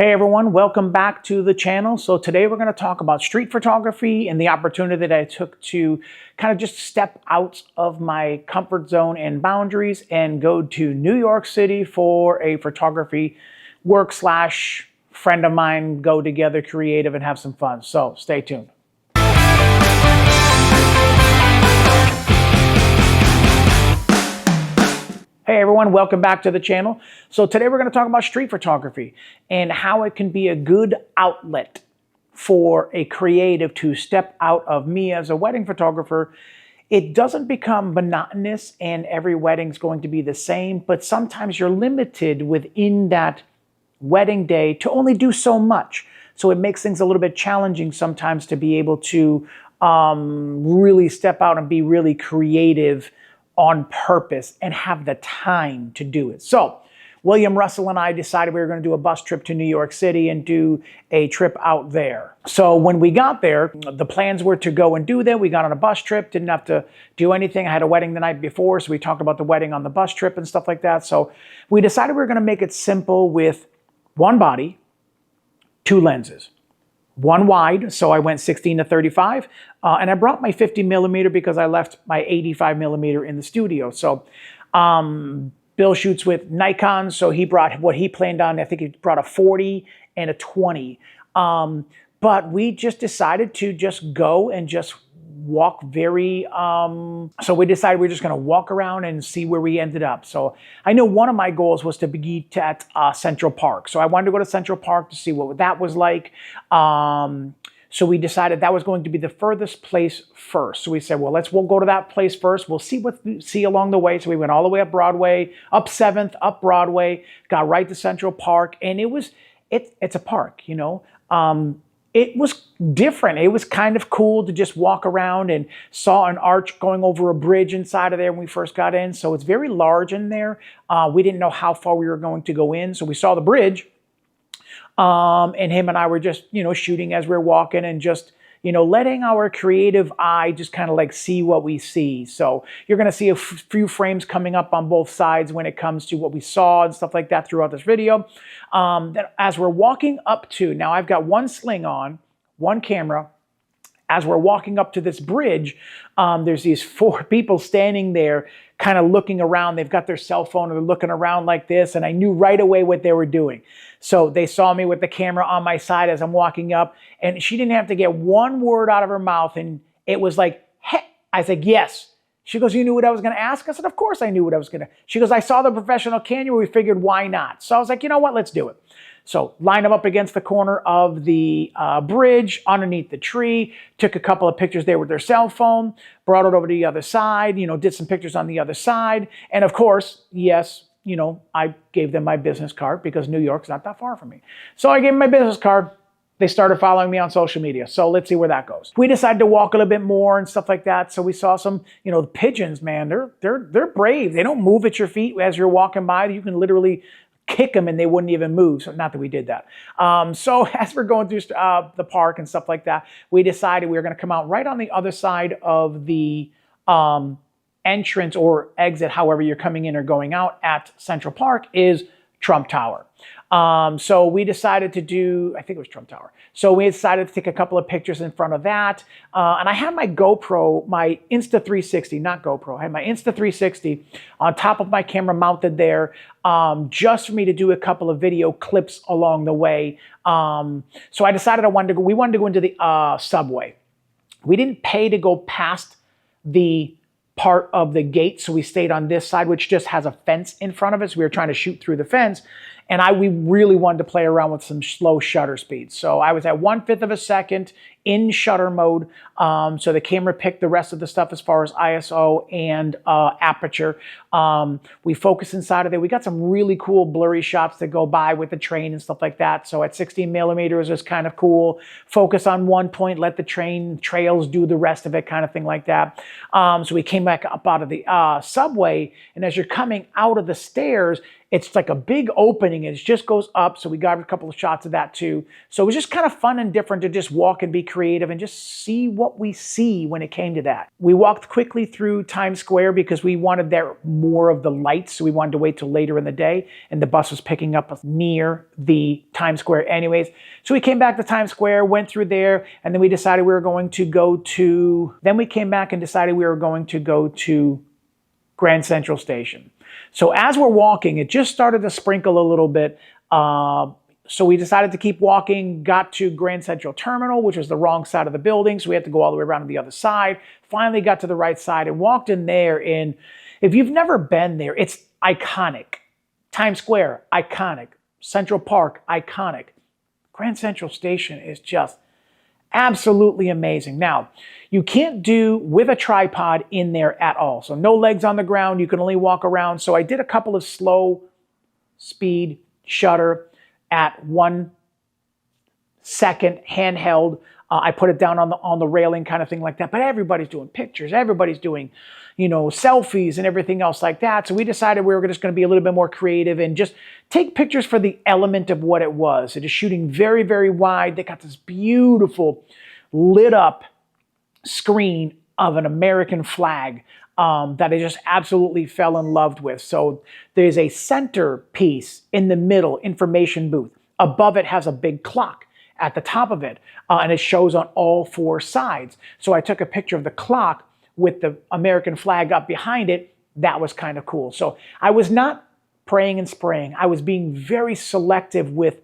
Hey everyone, welcome back to the channel. So today we're going to talk about street photography and the opportunity that I took to kind of just step out of my comfort zone and boundaries and go to New York City for a photography work slash friend of mine, go together creative and have some fun. So stay tuned. Hey everyone, welcome back to the channel. So today we're going to talk about street photography and how it can be a good outlet for a creative to step out of. Me as a wedding photographer, it doesn't become monotonous and every wedding's going to be the same, but sometimes you're limited within that wedding day to only do so much. So it makes things a little bit challenging sometimes to be able to really step out and be really creative on purpose and have the time to do it. So William Russell and I decided we were going to do a bus trip to New York City and do a trip out there. So when we got there, the plans were to go and do that. We got on a bus trip, didn't have to do anything. I had a wedding the night before, so we talked about the wedding on the bus trip and stuff like that. So we decided we were going to make it simple with one body, two lenses. One wide, so I went 16 to 35, and I brought my 50 millimeter because I left my 85 millimeter in the studio. So Bill shoots with Nikon, so he brought what he planned on. I think he brought a 40 and a 20. But we just decided to just go and just walk very, so we decided we we're just going to walk around and see where we ended up. So I know one of my goals was to be at Central Park. So I wanted to go to Central Park to see what that was like. So we decided that was going to be the furthest place first. So we said, well, we'll go to that place first. We'll see what we see along the way. So we went all the way up Broadway, up 7th, up Broadway, got right to Central Park. And it's a park, you know. It was different. It was kind of cool to just walk around and saw an arch going over a bridge inside of there when we first got in. So it's very large in there. We didn't know how far we were going to go in. So we saw the bridge. And him and I were just, shooting as we were walking and just, letting our creative eye just kind of like see what we see. So you're going to see a few frames coming up on both sides when it comes to what we saw and stuff like that throughout this video. That as we're walking up to, now I've got one sling on, one camera. As we're walking up to this bridge, there's these 4 people standing there kind of looking around. They've got their cell phone and they're looking around like this. And I knew right away what they were doing. So they saw me with the camera on my side as I'm walking up. And she didn't have to get one word out of her mouth. And it was like, hey. I said, yes. She goes, you knew what I was going to ask? I said, of course I knew what I was going to. She goes, I saw the professional camera. We figured, why not? So I was like, you know what? Let's do it. So line them up against the corner of the bridge, underneath the tree, took a couple of pictures there with their cell phone, brought it over to the other side, did some pictures on the other side. And of course, yes, I gave them my business card because New York's not that far from me. So I gave them my business card. They started following me on social media. So let's see where that goes. We decided to walk a little bit more and stuff like that. So we saw some, the pigeons, man, they're brave. They don't move at your feet as you're walking by. You can literally kick them and they wouldn't even move. So not that we did that. So as we're going through the park and stuff like that, we decided we were going to come out right on the other side of the entrance or exit, however you're coming in or going out at Central Park, is Trump Tower. So we decided to do, I think it was Trump Tower. So we decided to take a couple of pictures in front of that. And I had my GoPro, my Insta360, not GoPro, I had my Insta360 on top of my camera mounted there, just for me to do a couple of video clips along the way. So I decided we wanted to go into the subway. We didn't pay to go past the part of the gate, so we stayed on this side, which just has a fence in front of us. We were trying to shoot through the fence, and we really wanted to play around with some slow shutter speeds. So I was at 1/5 of a second in shutter mode, so the camera picked the rest of the stuff as far as ISO and aperture. We focused inside of there. We got some really cool blurry shots that go by with the train and stuff like that. So at 16 millimeters was kind of cool. Focus on one point, let the train trails do the rest of it, kind of thing like that. So we came back up out of the subway, and as you're coming out of the stairs, It's like a big opening and it just goes up. So we got a couple of shots of that too. So it was just kind of fun and different to just walk and be creative and just see what we see when it came to that. We walked quickly through Times Square because we wanted there more of the lights. So we wanted to wait till later in the day, and the bus was picking up us near the Times Square anyways. So we came back to Times Square, went through there, and then we decided we were going to go to, then we came back and decided we were going to go to Grand Central Station. So as we're walking, it just started to sprinkle a little bit. So we decided to keep walking, got to Grand Central Terminal, which was the wrong side of the building. So we had to go all the way around to the other side. Finally got to the right side and walked in there. And if you've never been there, it's iconic. Times Square, iconic. Central Park, iconic. Grand Central Station is just absolutely amazing. Now, you can't do with a tripod in there at all. So no legs on the ground. You can only walk around. So I did a couple of slow speed shutter at 1 second handheld. I put it down on the railing kind of thing like that. But everybody's doing pictures. Everybody's doing, you know, selfies and everything else like that. So we decided we were just going to be a little bit more creative and just take pictures for the element of what it was. It is shooting very, very wide. They got this beautiful lit up screen of an American flag that I just absolutely fell in love with. So there's a centerpiece in the middle, information booth. Above it has a big clock at the top of it, and it shows on all 4 sides. So I took a picture of the clock with the American flag up behind it. That was kind of cool. So I was not praying and spraying. I was being very selective with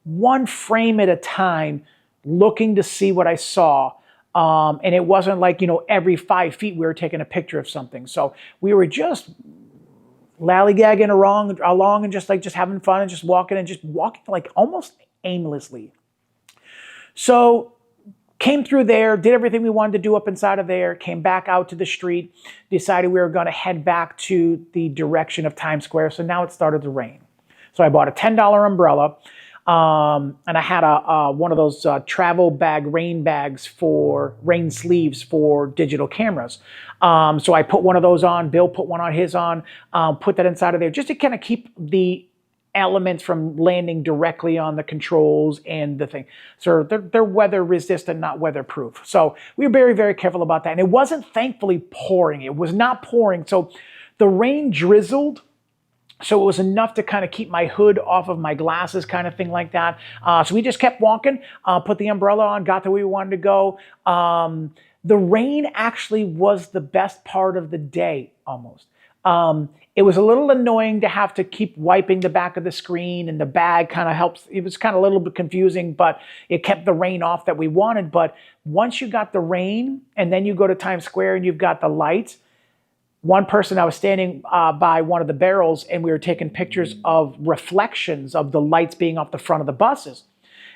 one frame at a time, looking to see what I saw. And it wasn't like, you know, every 5 feet we were taking a picture of something. So we were just lollygagging along and just having fun and just walking like almost aimlessly. So came through there, did everything we wanted to do up inside of there, came back out to the street, decided we were going to head back to the direction of Times Square. So now it started to rain. So I bought a $10 umbrella. And I had one of those travel bag rain bags for rain sleeves for digital cameras. So I put one of those on. Bill put one on his on. Put that inside of there just to kind of keep the elements from landing directly on the controls and the thing. So they're weather resistant, not weatherproof. So we were very, very careful about that. And it wasn't thankfully pouring. It was not pouring. So the rain drizzled. So it was enough to kind of keep my hood off of my glasses, kind of thing like that. So we just kept walking, put the umbrella on, got to where we wanted to go. The rain actually was the best part of the day, almost. It was a little annoying to have to keep wiping the back of the screen, and the bag kind of helps. It was kind of a little bit confusing, but it kept the rain off that we wanted. But once you got the rain, and then you go to Times Square and you've got the lights, one person, I was standing by one of the barrels and we were taking pictures of reflections of the lights being off the front of the buses.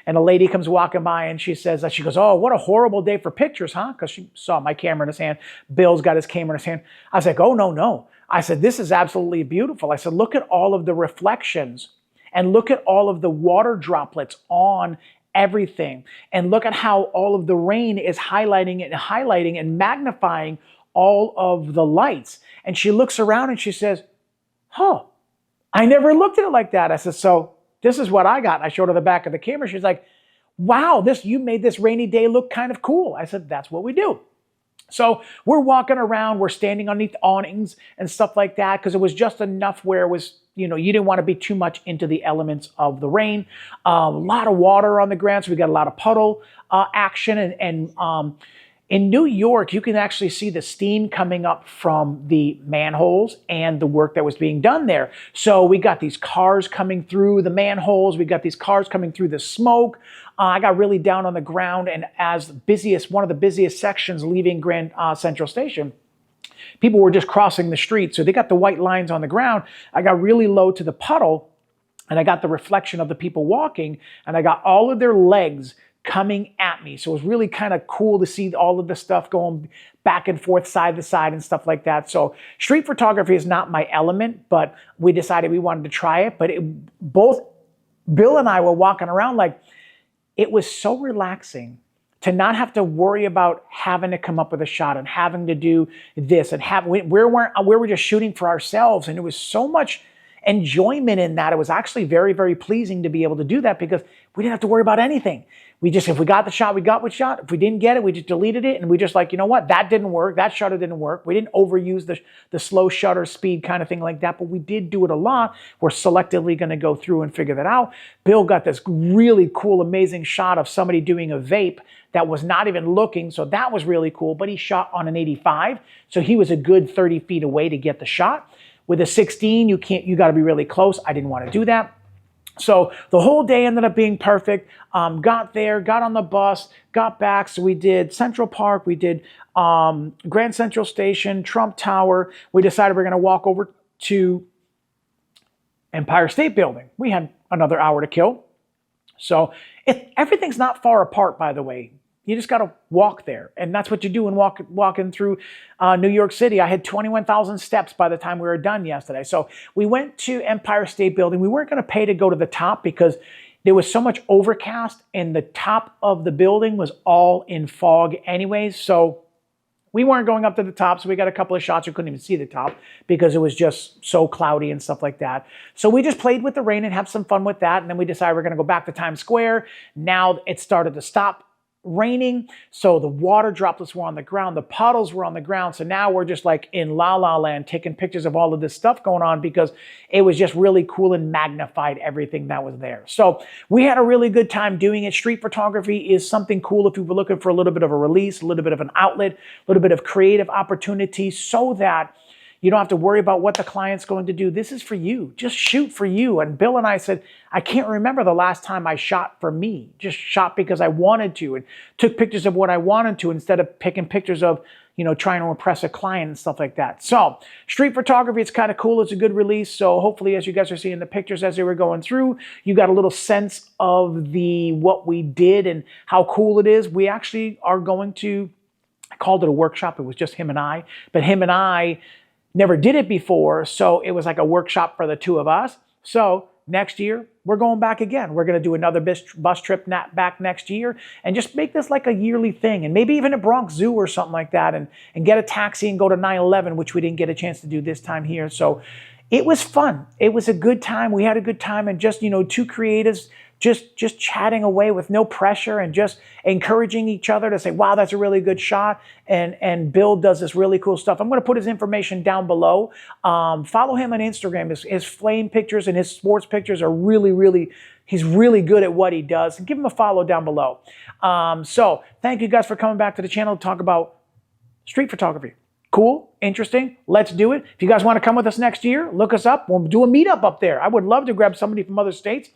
And a lady comes walking by and she says, she goes, "Oh, what a horrible day for pictures, huh?" Because she saw my camera in his hand. Bill's got his camera in his hand. I was like, "Oh, no." I said, "This is absolutely beautiful." I said, "Look at all of the reflections and look at all of the water droplets on everything. And look at how all of the rain is highlighting and magnifying all of the lights." And she looks around and she says, "Huh, I never looked at it like that." I said, "So this is what I got." And I showed her the back of the camera. She's like, "Wow, you made this rainy day look kind of cool." I said, "That's what we do." So we're walking around, we're standing underneath awnings and stuff like that, because it was just enough where it was, you didn't want to be too much into the elements of the rain. A lot of water on the ground, so we got a lot of puddle action. And in New York, you can actually see the steam coming up from the manholes and the work that was being done there. So we got these cars coming through the manholes. We got these cars coming through the smoke. I got really down on the ground, and one of the busiest sections leaving Grand Central Station, people were just crossing the street. So they got the white lines on the ground. I got really low to the puddle, and I got the reflection of the people walking, and I got all of their legs coming at me. So it was really kind of cool to see all of the stuff going back and forth, side to side and stuff like that. So street photography is not my element, but we decided we wanted to try it. But both Bill and I were walking around like, it was so relaxing to not have to worry about having to come up with a shot and having to do this and we were just shooting for ourselves. And it was so much enjoyment in that. It was actually very, very pleasing to be able to do that because we didn't have to worry about anything. If we got the shot, we got what shot. If we didn't get it, we just deleted it. And we just like, you know what, that didn't work. That shutter didn't work. We didn't overuse the slow shutter speed kind of thing like that, but we did do it a lot. We're selectively going to go through and figure that out. Bill got this really cool, amazing shot of somebody doing a vape that was not even looking. So that was really cool, but he shot on an 85. So he was a good 30 feet away to get the shot. With a 16, you got to be really close. I didn't want to do that. So the whole day ended up being perfect. Got there, got on the bus, got back. So we did Central Park, we did Grand Central Station, Trump Tower. We decided we're going to walk over to Empire State Building. We had another hour to kill. So everything's not far apart, by the way. You just got to walk there. And that's what you do when walking through New York City. I had 21,000 steps by the time we were done yesterday. So we went to Empire State Building. We weren't going to pay to go to the top because there was so much overcast and the top of the building was all in fog anyways. So we weren't going up to the top. So we got a couple of shots. We couldn't even see the top because it was just so cloudy and stuff like that. So we just played with the rain and have some fun with that. And then we decided we're going to go back to Times Square. Now it started to stop raining, so the water droplets were on the ground, the puddles were on the ground. So now we're just like in La La Land taking pictures of all of this stuff going on because it was just really cool and magnified everything that was there. So we had a really good time doing it. Street photography is something cool if you were looking for a little bit of a release, a little bit of an outlet, a little bit of creative opportunity so that you don't have to worry about what the client's going to do. This is for you. Just shoot for you. And Bill and I said, I can't remember the last time I shot for me. Just shot because I wanted to and took pictures of what I wanted to instead of picking pictures of, you know, trying to impress a client and stuff like that. So street photography, it's kind of cool. It's a good release. So hopefully as you guys are seeing the pictures as they were going through, you got a little sense of what we did and how cool it is. We actually are going to, I called it a workshop. It was just him and I, but him and I never did it before, so it was like a workshop for the two of us. So next year, we're going back again. We're going to do another bus trip back next year and just make this like a yearly thing. And maybe even a Bronx Zoo or something like that and get a taxi and go to 9/11, which we didn't get a chance to do this time here. So it was fun. It was a good time. We had a good time and just, you know, two creatives just chatting away with no pressure and just encouraging each other to say, wow, that's a really good shot. And Bill does this really cool stuff. I'm going to put his information down below. Follow him on Instagram. His flame pictures and his sports pictures are really, he's really good at what he does. Give him a follow down below. So thank you guys for coming back to the channel to talk about street photography. Cool, interesting, let's do it. If you guys want to come with us next year, look us up. We'll do a meetup up there. I would love to grab somebody from other states.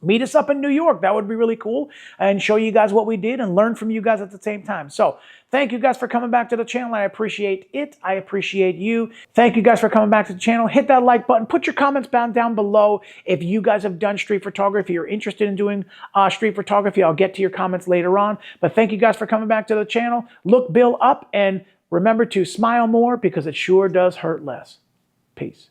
Meet us up in New York. That would be really cool and show you guys what we did and learn from you guys at the same time. So thank you guys for coming back to the channel. I appreciate it. I appreciate you. Thank you guys for coming back to the channel. Hit that like button. Put your comments down below. If you guys have done street photography or interested in doing street photography, I'll get to your comments later on. But thank you guys for coming back to the channel. Look Bill up and remember to smile more because it sure does hurt less. Peace.